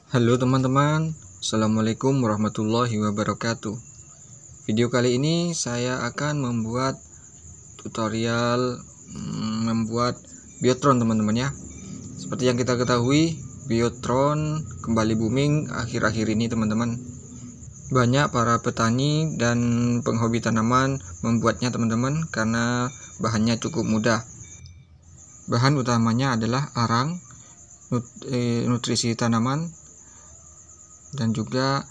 Halo teman-teman, Assalamualaikum warahmatullahi wabarakatuh. Video kali ini saya akan membuat tutorial membuat Biotron teman-teman ya. Seperti yang kita ketahui, Biotron kembali booming akhir-akhir ini teman-teman. Banyak para petani dan penghobi tanaman membuatnya teman-teman karena bahannya cukup mudah. Bahan utamanya adalah arang, nutrisi tanaman, dan juga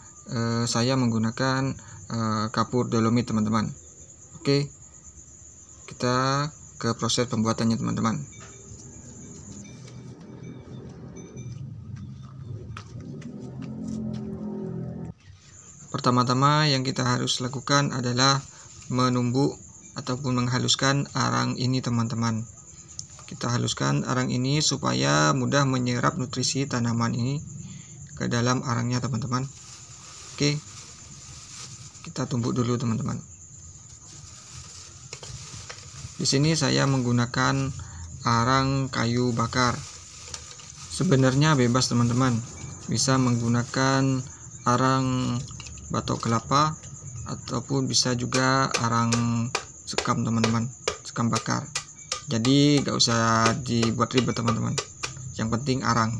saya menggunakan kapur dolomit teman-teman. Oke, kita ke proses pembuatannya teman-teman. Pertama-tama yang kita harus lakukan adalah menumbuk ataupun menghaluskan arang ini teman-teman. Kita haluskan arang ini supaya mudah menyerap nutrisi tanaman ini ke dalam arangnya teman-teman. Oke, kita tumbuk dulu teman-teman. Di sini saya menggunakan arang kayu bakar. Sebenarnya bebas teman-teman, bisa menggunakan arang batok kelapa ataupun bisa juga arang sekam teman-teman, sekam bakar. Jadi gak usah dibuat ribet teman-teman, yang penting arang.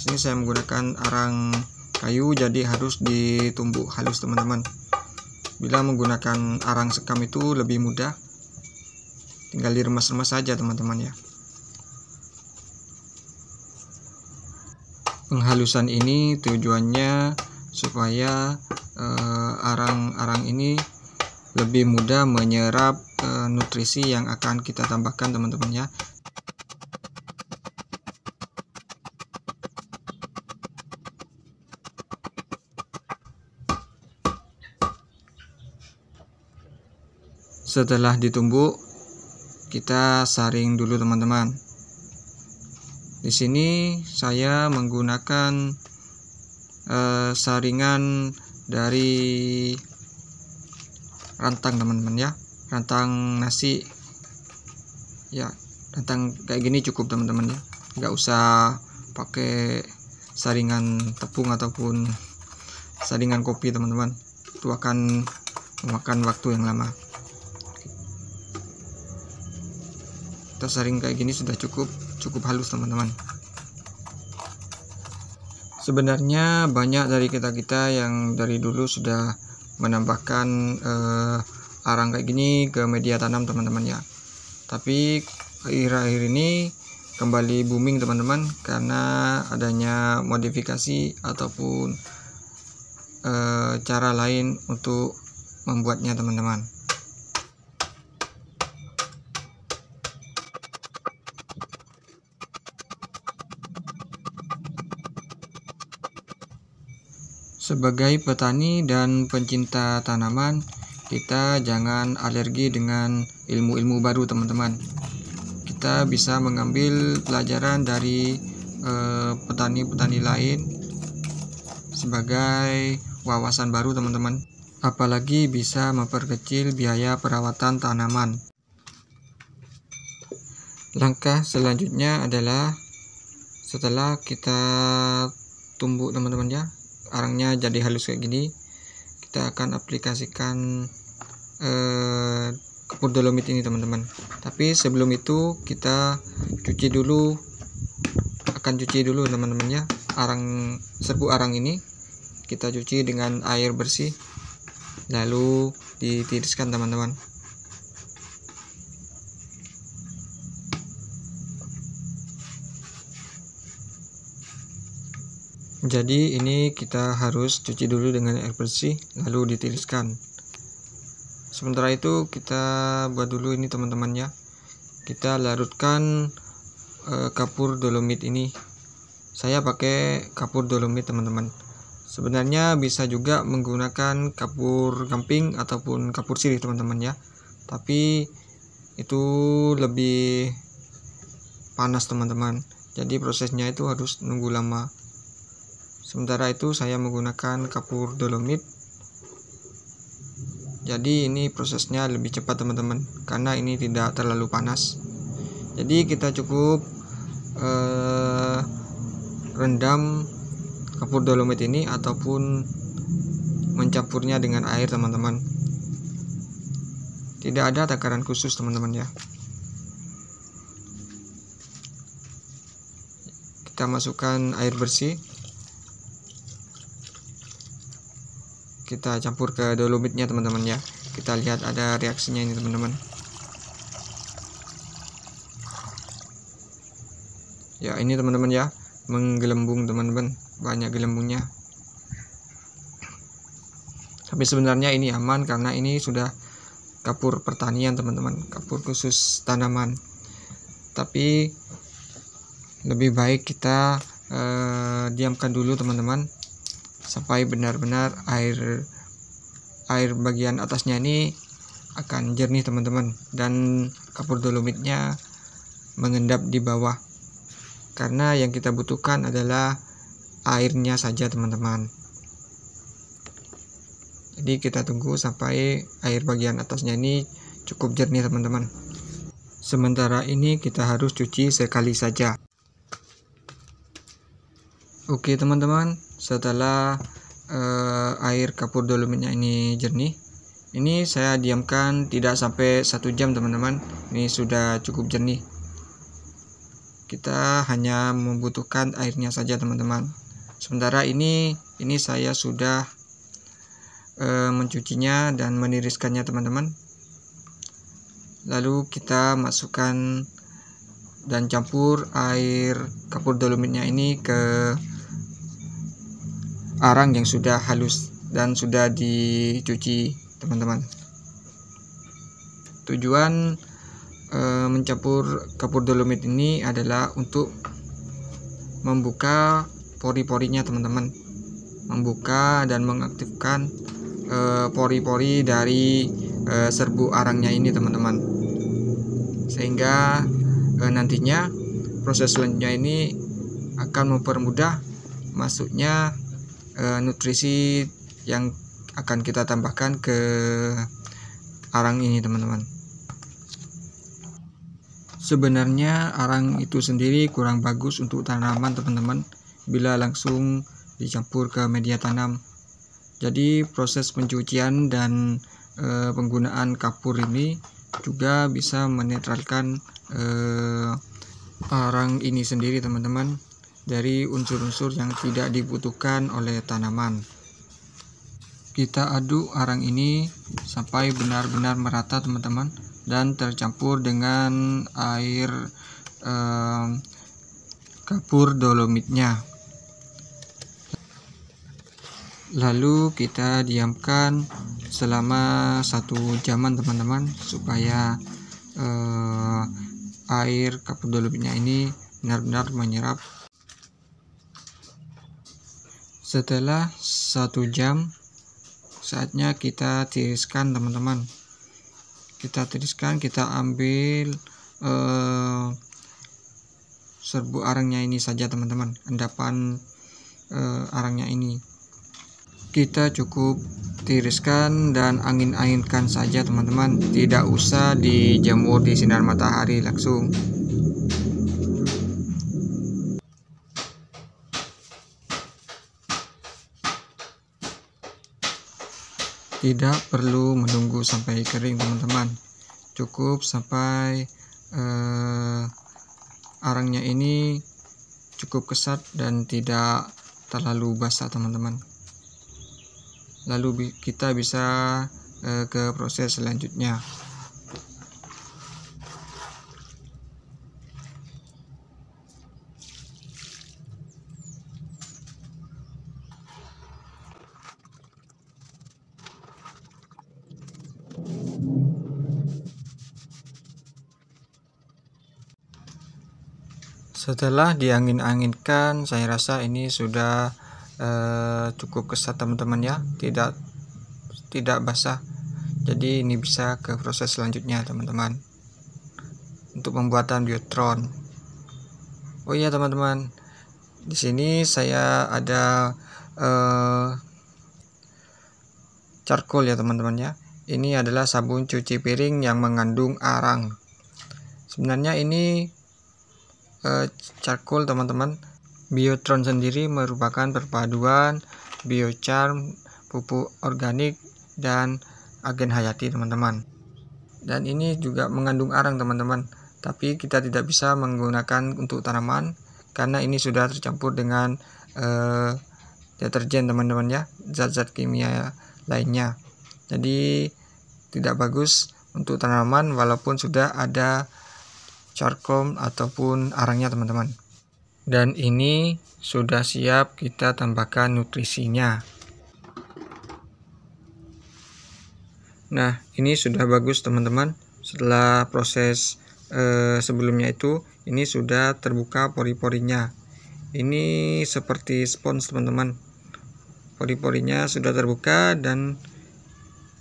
Ini saya menggunakan arang kayu, jadi harus ditumbuk halus teman-teman. Bila menggunakan arang sekam itu lebih mudah, tinggal diremas-remas saja teman-teman ya. Penghalusan ini tujuannya supaya arang-arang ini lebih mudah menyerap nutrisi yang akan kita tambahkan teman-teman ya. Setelah ditumbuk, kita saring dulu teman-teman. Di sini saya menggunakan saringan dari rantang teman-teman ya, rantang nasi ya, rantang kayak gini cukup teman-teman ya, nggak usah pakai saringan tepung ataupun saringan kopi teman-teman, itu akan memakan waktu yang lama. Kita saring kayak gini sudah cukup halus teman-teman. Sebenarnya banyak dari kita yang dari dulu sudah menambahkan arang kayak gini ke media tanam teman-teman ya, tapi akhir-akhir ini kembali booming teman-teman karena adanya modifikasi ataupun cara lain untuk membuatnya teman-teman. Sebagai petani dan pencinta tanaman, kita jangan alergi dengan ilmu-ilmu baru teman-teman. Kita bisa mengambil pelajaran dari petani-petani lain sebagai wawasan baru teman-teman. Apalagi bisa memperkecil biaya perawatan tanaman. Langkah selanjutnya adalah setelah kita tumbuk teman-teman ya, arangnya jadi halus kayak gini, kita akan aplikasikan kapur dolomit ini teman-teman. Tapi sebelum itu kita cuci dulu teman-teman ya, serbuk arang ini kita cuci dengan air bersih, lalu ditiriskan teman-teman. Jadi ini kita harus cuci dulu dengan air bersih lalu ditiriskan. Sementara itu kita buat dulu ini teman-teman ya. Kita larutkan kapur dolomit ini. Saya pakai kapur dolomit teman-teman. Sebenarnya bisa juga menggunakan kapur gamping ataupun kapur sirih teman-teman ya. Tapi itu lebih panas teman-teman. Jadi prosesnya itu harus nunggu lama. Sementara itu saya menggunakan kapur dolomit. Jadi ini prosesnya lebih cepat teman-teman, karena ini tidak terlalu panas. Jadi kita cukup merendam kapur dolomit ini ataupun mencampurnya dengan air, teman-teman. Tidak ada takaran khusus, teman-teman ya. Kita masukkan air bersih, kita campur ke dolomitnya, teman-teman ya. Kita lihat ada reaksinya ini, teman-teman. Ya, ini teman-teman ya, menggelembung, teman-teman, banyak gelembungnya. Tapi sebenarnya ini aman karena ini sudah kapur pertanian, teman-teman, kapur khusus tanaman. Tapi lebih baik kita diamkan dulu, teman-teman, sampai benar-benar air bagian atasnya ini akan jernih, teman-teman, dan kapur dolomitnya mengendap di bawah. Karena yang kita butuhkan adalah airnya saja, teman-teman. Jadi kita tunggu sampai air bagian atasnya ini cukup jernih, teman-teman. Sementara ini kita harus cuci sekali saja. Oke, teman-teman, setelah air kapur dolomitnya ini jernih, ini saya diamkan tidak sampai 1 jam, teman-teman. Ini sudah cukup jernih. Kita hanya membutuhkan airnya saja, teman-teman. Sementara ini saya sudah mencucinya dan meniriskannya, teman-teman. Lalu kita masukkan dan campur air kapur dolomitnya ini ke arang yang sudah halus dan sudah dicuci, teman-teman. Tujuan mencampur kapur dolomit ini adalah untuk membuka pori-porinya, teman-teman, membuka dan mengaktifkan pori-pori dari serbu arangnya ini, teman-teman, sehingga nantinya proses selanjutnya ini akan mempermudah masuknya nutrisi yang akan kita tambahkan ke arang ini, teman-teman. Sebenarnya arang itu sendiri kurang bagus untuk tanaman, teman-teman, bila langsung dicampur ke media tanam. Jadi proses pencucian dan penggunaan kapur ini juga bisa menetralkan arang ini sendiri, teman-teman, dari unsur-unsur yang tidak dibutuhkan oleh tanaman. Kita aduk arang ini sampai benar-benar merata, teman-teman, dan tercampur dengan air kapur dolomitnya. Lalu kita diamkan selama 1 jaman, teman-teman, supaya air kapur dolomitnya ini benar-benar menyerap. Setelah 1 jam, saatnya kita tiriskan, teman-teman. Kita tiriskan, kita ambil serbu arangnya ini saja, teman-teman, endapan arangnya ini. Kita cukup tiriskan dan angin-anginkan saja, teman-teman, tidak usah dijemur di sinar matahari langsung. Tidak perlu menunggu sampai kering, teman-teman. Cukup sampai arangnya ini cukup kesat dan tidak terlalu basah, teman-teman. Lalu kita bisa ke proses selanjutnya. Setelah diangin-anginkan, saya rasa ini sudah cukup kesat, teman-teman ya, tidak basah. Jadi ini bisa ke proses selanjutnya, teman-teman, untuk pembuatan biotron. Oh iya, teman-teman, di sini saya ada charcoal ya, teman-teman ya. Ini adalah sabun cuci piring yang mengandung arang. Sebenarnya ini charcoal, teman-teman, Biotron sendiri merupakan perpaduan biochar, pupuk organik, dan agen hayati teman-teman. Dan ini juga mengandung arang teman-teman, tapi kita tidak bisa menggunakan untuk tanaman karena ini sudah tercampur dengan deterjen teman-teman ya, zat-zat kimia lainnya. Jadi tidak bagus untuk tanaman walaupun sudah ada charcoal ataupun arangnya teman-teman. Dan ini sudah siap kita tambahkan nutrisinya. Nah, ini sudah bagus teman-teman. Setelah proses sebelumnya itu, ini sudah terbuka pori-porinya. Ini seperti spons teman-teman. Pori-porinya sudah terbuka dan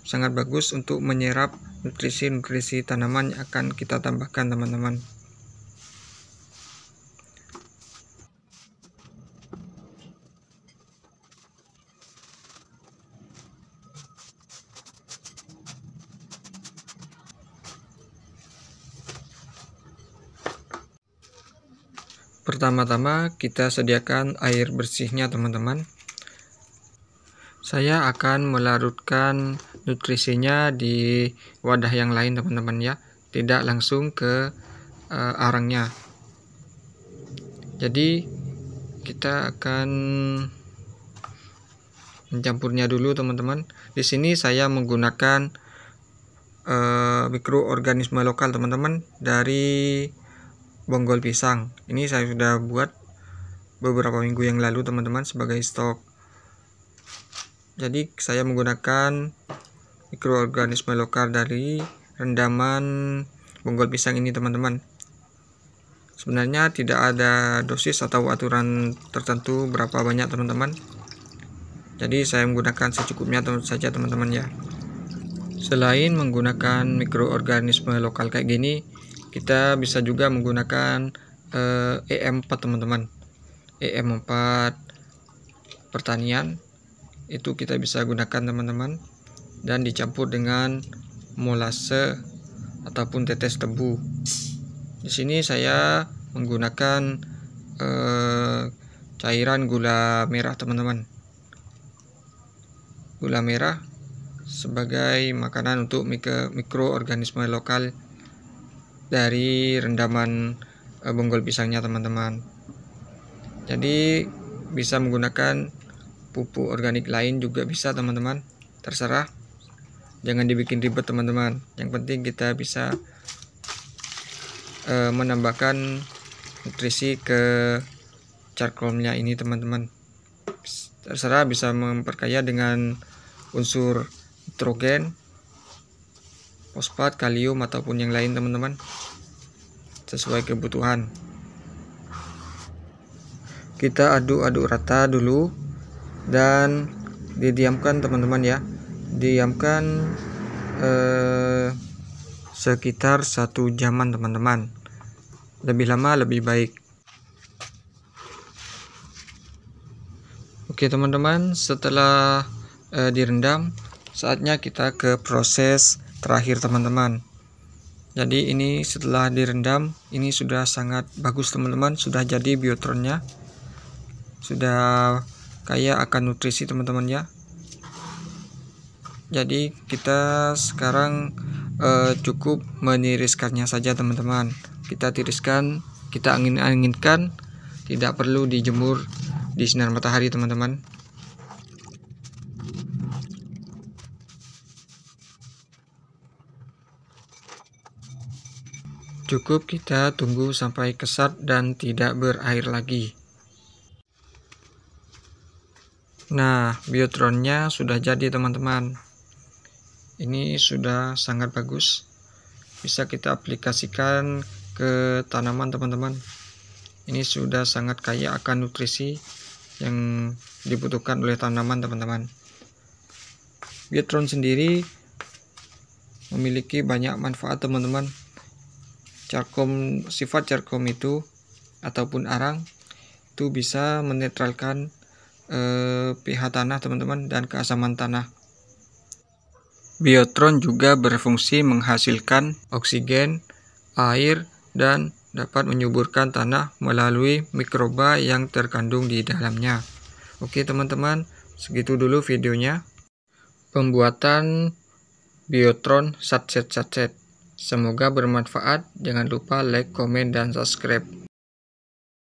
sangat bagus untuk menyerap nutrisi-nutrisi tanaman yang akan kita tambahkan teman-teman. Pertama-tama kita sediakan air bersihnya teman-teman. Saya akan melarutkan nutrisinya di wadah yang lain teman-teman ya, tidak langsung ke arangnya. Jadi kita akan mencampurnya dulu teman-teman. Di sini saya menggunakan mikroorganisme lokal teman-teman dari bonggol pisang. Ini saya sudah buat beberapa minggu yang lalu teman-teman sebagai stok. Jadi saya menggunakan mikroorganisme lokal dari rendaman bonggol pisang ini teman-teman. Sebenarnya tidak ada dosis atau aturan tertentu berapa banyak teman-teman. Jadi saya menggunakan secukupnya saja teman-teman ya. Selain menggunakan mikroorganisme lokal kayak gini, kita bisa juga menggunakan EM4 teman-teman. EM4 pertanian itu kita bisa gunakan teman-teman, dan dicampur dengan molase ataupun tetes tebu. Di sini saya menggunakan cairan gula merah teman-teman. Gula merah sebagai makanan untuk mikroorganisme lokal dari rendaman bonggol pisangnya teman-teman. Jadi bisa menggunakan pupuk organik lain juga bisa teman-teman, terserah, jangan dibikin ribet teman-teman. Yang penting kita bisa menambahkan nutrisi ke charcoalnya ini teman-teman. Terserah, bisa memperkaya dengan unsur nitrogen, fosfat, kalium ataupun yang lain teman-teman, sesuai kebutuhan. Kita aduk-aduk rata dulu dan didiamkan teman-teman ya. Diamkan sekitar 1 jaman teman-teman. Lebih lama lebih baik. Oke teman-teman, setelah direndam, saatnya kita ke proses terakhir teman-teman. Jadi ini setelah direndam, ini sudah sangat bagus teman-teman, sudah jadi biotronnya, sudah kaya akan nutrisi teman-teman ya. Jadi kita sekarang cukup meniriskannya saja teman-teman. Kita tiriskan, kita angin-anginkan, tidak perlu dijemur di sinar matahari teman-teman. Cukup kita tunggu sampai kesat dan tidak berair lagi. Nah, biotronnya sudah jadi teman-teman. Ini sudah sangat bagus. Bisa kita aplikasikan ke tanaman teman-teman. Ini sudah sangat kaya akan nutrisi yang dibutuhkan oleh tanaman teman-teman. Biotron sendiri memiliki banyak manfaat teman-teman. Sifat charcoal itu ataupun arang itu bisa menetralkan pH tanah teman-teman dan keasaman tanah. Biotron juga berfungsi menghasilkan oksigen, air, dan dapat menyuburkan tanah melalui mikroba yang terkandung di dalamnya. Oke teman-teman, segitu dulu videonya. Pembuatan Biotron satset. Semoga bermanfaat. Jangan lupa like, komen, dan subscribe.